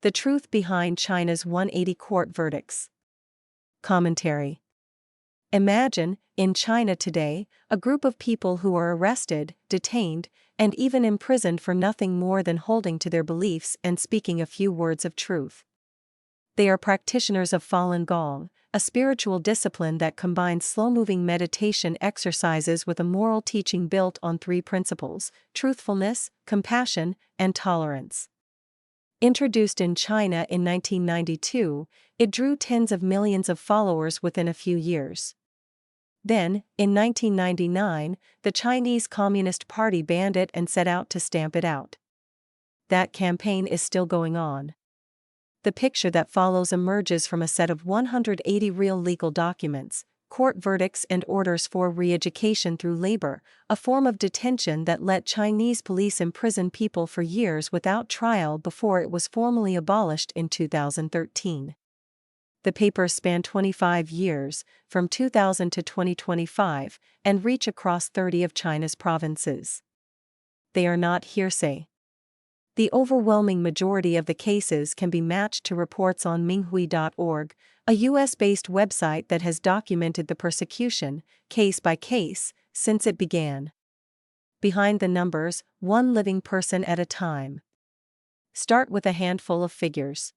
The truth behind China's 180 court verdicts. Commentary. Imagine, in China today, a group of people who are arrested, detained, and even imprisoned for nothing more than holding to their beliefs and speaking a few words of truth. They are practitioners of Falun Gong, a spiritual discipline that combines slow-moving meditation exercises with a moral teaching built on three principles: truthfulness, compassion, and tolerance. Introduced in China in 1992, it drew tens of millions of followers within a few years. Then, in 1999, the Chinese Communist Party banned it and set out to stamp it out. That campaign is still going on. The picture that follows emerges from a set of 180 real legal documents, court verdicts and orders for re-education through labor, a form of detention that let Chinese police imprison people for years without trial before it was formally abolished in 2013. The papers span 25 years, from 2000 to 2025, and reach across 30 of China's provinces. They are not hearsay. The overwhelming majority of the cases can be matched to reports on Minghui.org, a US-based website that has documented the persecution, case by case, since it began. Behind the numbers, one living person at a time. Start with a handful of figures.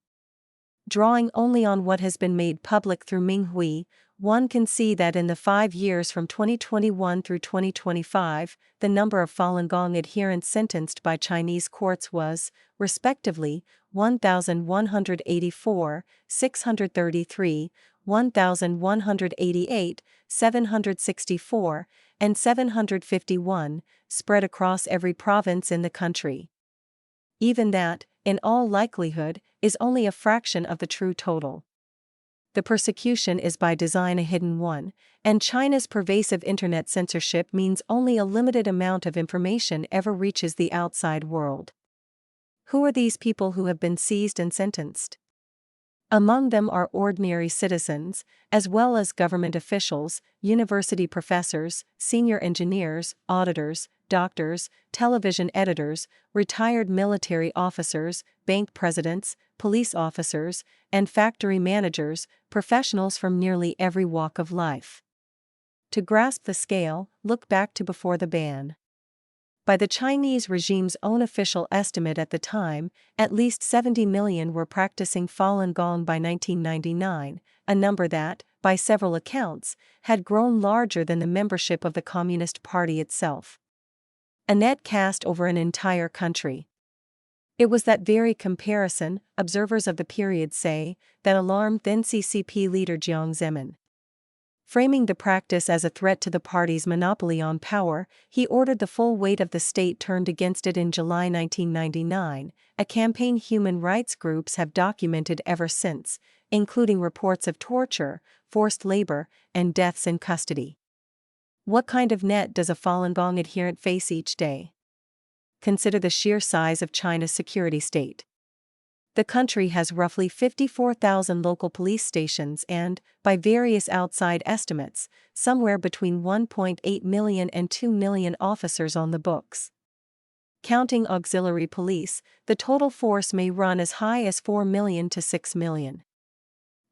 Drawing only on what has been made public through Minghui, one can see that in the 5 years from 2021 through 2025, the number of Falun Gong adherents sentenced by Chinese courts was, respectively, 1,184, 633, 1,188, 764, and 751, spread across every province in the country. Even that, in all likelihood, is only a fraction of the true total. The persecution is by design a hidden one, and China's pervasive internet censorship means only a limited amount of information ever reaches the outside world. Who are these people who have been seized and sentenced? Among them are ordinary citizens, as well as government officials, university professors, senior engineers, auditors, doctors, television editors, retired military officers, bank presidents, police officers, and factory managers, professionals from nearly every walk of life. To grasp the scale, look back to before the ban. By the Chinese regime's own official estimate at the time, at least 70 million were practicing Falun Gong by 1999, a number that, by several accounts, had grown larger than the membership of the Communist Party itself. A net cast over an entire country. It was that very comparison, observers of the period say, that alarmed then CCP leader Jiang Zemin. Framing the practice as a threat to the party's monopoly on power, he ordered the full weight of the state turned against it in July 1999, a campaign human rights groups have documented ever since, including reports of torture, forced labor, and deaths in custody. What kind of net does a Falun Gong adherent face each day? Consider the sheer size of China's security state. The country has roughly 54,000 local police stations and, by various outside estimates, somewhere between 1.8 million and 2 million officers on the books. Counting auxiliary police, the total force may run as high as 4 million to 6 million.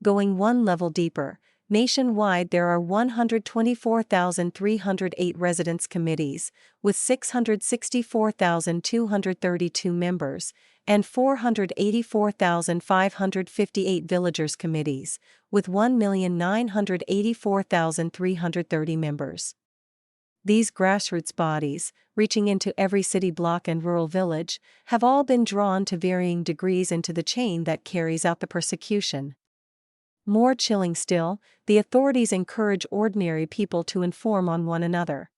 Going one level deeper, nationwide there are 124,308 residence committees, with 664,232 members, and 484,558 villagers committees, with 1,984,330 members. These grassroots bodies, reaching into every city block and rural village, have all been drawn to varying degrees into the chain that carries out the persecution. More chilling still, the authorities encourage ordinary people to inform on one another.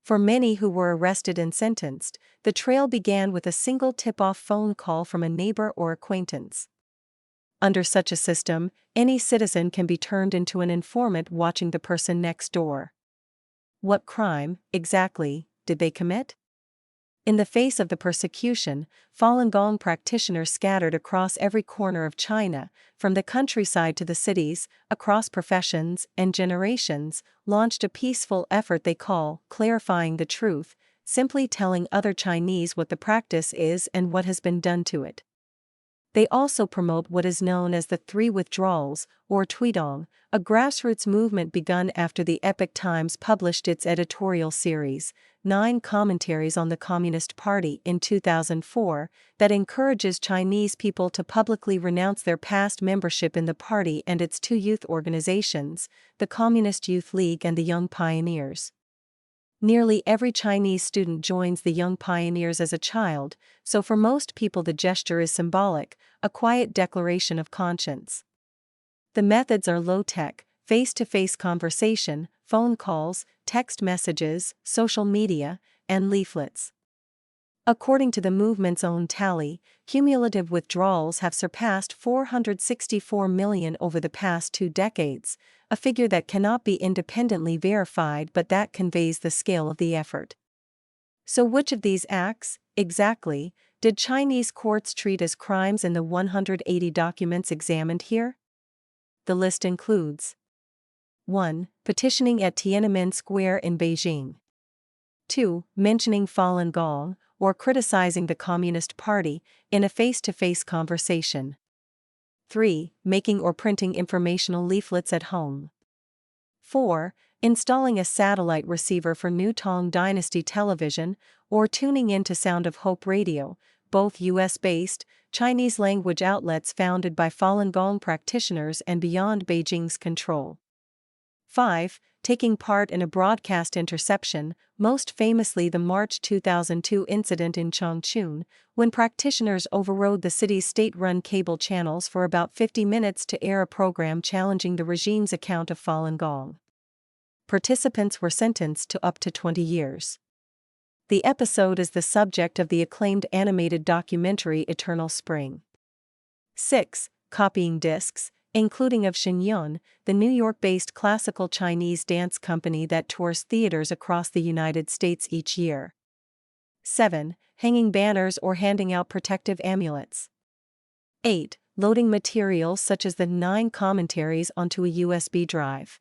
For many who were arrested and sentenced, the trail began with a single tip-off phone call from a neighbor or acquaintance. Under such a system, any citizen can be turned into an informant watching the person next door. What crime, exactly, did they commit? In the face of the persecution, Falun Gong practitioners scattered across every corner of China, from the countryside to the cities, across professions and generations, launched a peaceful effort they call clarifying the truth, simply telling other Chinese what the practice is and what has been done to it. They also promote what is known as the Three Withdrawals, or Tweedong, a grassroots movement begun after the Epoch Times published its editorial series, 9 Commentaries on the Communist Party in 2004, that encourages Chinese people to publicly renounce their past membership in the party and its 2 youth organizations, the Communist Youth League and the Young Pioneers. Nearly every Chinese student joins the Young Pioneers as a child, so for most people the gesture is symbolic, a quiet declaration of conscience. The methods are low-tech, face-to-face conversation, phone calls, text messages, social media, and leaflets. According to the movement's own tally, cumulative withdrawals have surpassed 464 million over the past 2 decades, a figure that cannot be independently verified but that conveys the scale of the effort. So which of these acts, exactly, did Chinese courts treat as crimes in the 180 documents examined here? The list includes 1. Petitioning at Tiananmen Square in Beijing. 2. Mentioning Falun Gong, or criticizing the Communist Party, in a face-to-face conversation. 3. Making or printing informational leaflets at home. 4. Installing a satellite receiver for New Tang Dynasty television, or tuning in to Sound of Hope radio, both US-based, Chinese-language outlets founded by Falun Gong practitioners and beyond Beijing's control. 5. Taking part in a broadcast interception, most famously the March 2002 incident in Changchun, when practitioners overrode the city's state-run cable channels for about 50 minutes to air a program challenging the regime's account of Falun Gong. Participants were sentenced to up to 20 years. The episode is the subject of the acclaimed animated documentary Eternal Spring. 6. Copying discs, including of Shenyun, the New York-based classical Chinese dance company that tours theaters across the United States each year. 7. Hanging banners or handing out protective amulets. 8. Loading materials such as the 9 commentaries onto a USB drive.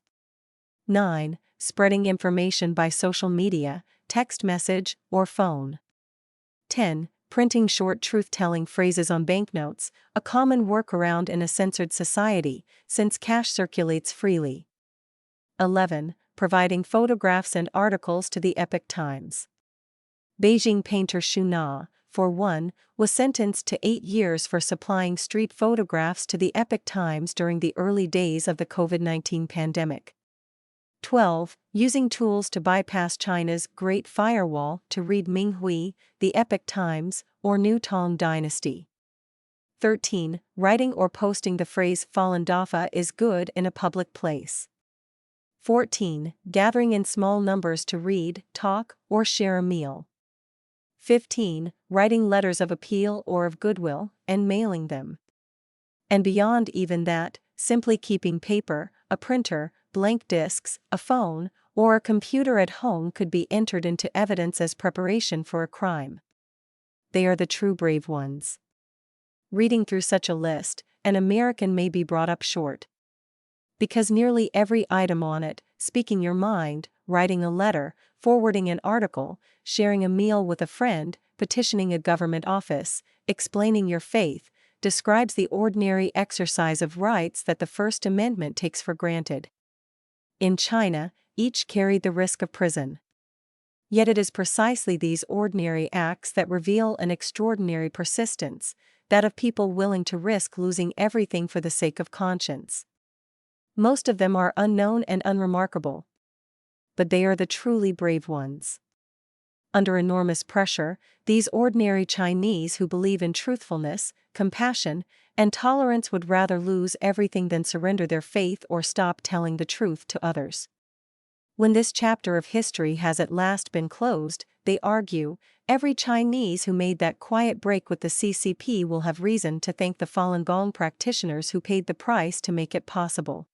9. Spreading information by social media, text message, or phone. 10. Printing short truth-telling phrases on banknotes, a common workaround in a censored society, since cash circulates freely. 11. Providing photographs and articles to the Epoch Times. Beijing painter Xu Na, for one, was sentenced to 8 years for supplying street photographs to the Epoch Times during the early days of the COVID-19 pandemic. 12. Using tools to bypass China's Great Firewall to read Minghui, the Epoch Times, or New Tang Dynasty. 13. Writing or posting the phrase Falun Dafa is good in a public place. 14. Gathering in small numbers to read, talk, or share a meal. 15. Writing letters of appeal or of goodwill, and mailing them. And beyond even that, simply keeping paper, a printer, blank discs, a phone, or a computer at home could be entered into evidence as preparation for a crime. They are the true brave ones. Reading through such a list, an American may be brought up short. Because nearly every item on it, speaking your mind, writing a letter, forwarding an article, sharing a meal with a friend, petitioning a government office, explaining your faith, describes the ordinary exercise of rights that the First Amendment takes for granted. In China, each carried the risk of prison. Yet it is precisely these ordinary acts that reveal an extraordinary persistence, that of people willing to risk losing everything for the sake of conscience. Most of them are unknown and unremarkable. But they are the truly brave ones. Under enormous pressure, these ordinary Chinese who believe in truthfulness, compassion, and tolerance would rather lose everything than surrender their faith or stop telling the truth to others. When this chapter of history has at last been closed, they argue, every Chinese who made that quiet break with the CCP will have reason to thank the Falun Gong practitioners who paid the price to make it possible.